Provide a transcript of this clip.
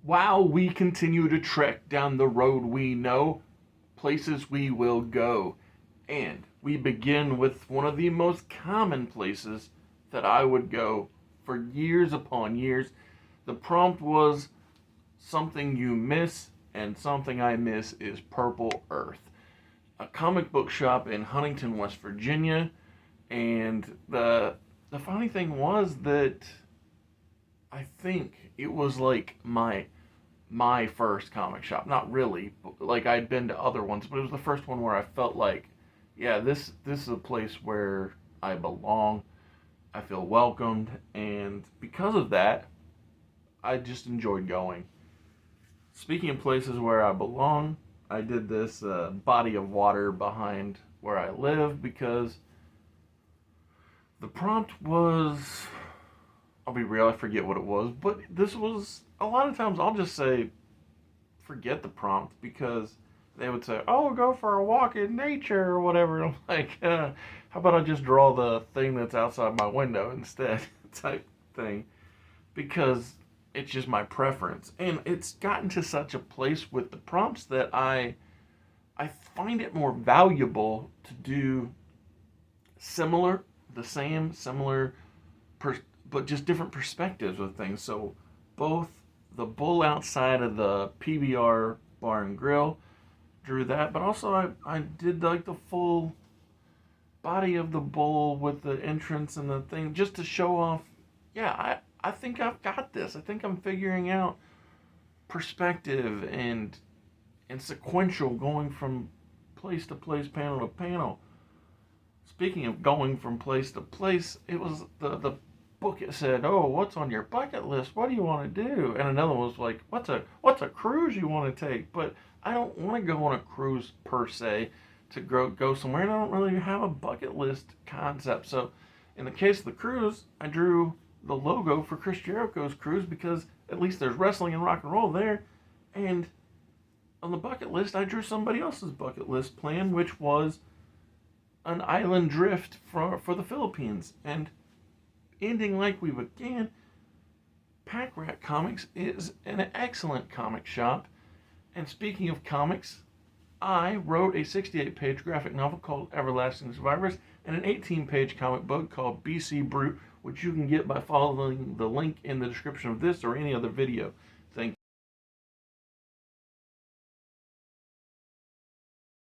While we continue to trek down the road we know, places we will go. And we begin with one of the most common places that I would go for years upon years. The prompt was something you miss, and something I miss is Purple Earth, a comic book shop in Huntington, West Virginia. And the funny thing was that I think it was like my first comic shop. Not really, like I'd been to other ones, but it was the first one where I felt like, yeah, this is a place where I belong. I feel welcomed, and because of that, I just enjoyed going. Speaking of places where I belong, I did this body of water behind where I live because the prompt was, I'll be real, I forget what it was, but this was, a lot of times I'll just say, forget the prompt because they would say, oh, go for a walk in nature or whatever. And I'm like, how about I just draw the thing that's outside my window instead, type thing, because it's just my preference. And it's gotten to such a place with the prompts that I find it more valuable to do similar, the same, similar, but just different perspectives of things. So both the bull outside of the PBR Bar and Grill drew that, but also I did like the full body of the bull with the entrance and the thing just to show off. Yeah, I think I've got this. I think I'm figuring out perspective and sequential going from place to place, panel to panel. Speaking of going from place to place, it was the book. It said, "Oh, what's on your bucket list? What do you want to do?" And another one was like, "What's a cruise you want to take?" But I don't want to go on a cruise per se to go somewhere, and I don't really have a bucket list concept. So, in the case of the cruise, I drew the logo for Chris Jericho's cruise because at least there's wrestling and rock and roll there, and on the bucket list, I drew somebody else's bucket list plan, which was an island drift for the Philippines. And ending like we began, Pack Rat Comics is an excellent comic shop. And speaking of comics, I wrote a 68-page graphic novel called Everlasting Survivors and an 18-page comic book called BC Brute, which you can get by following the link in the description of this or any other video.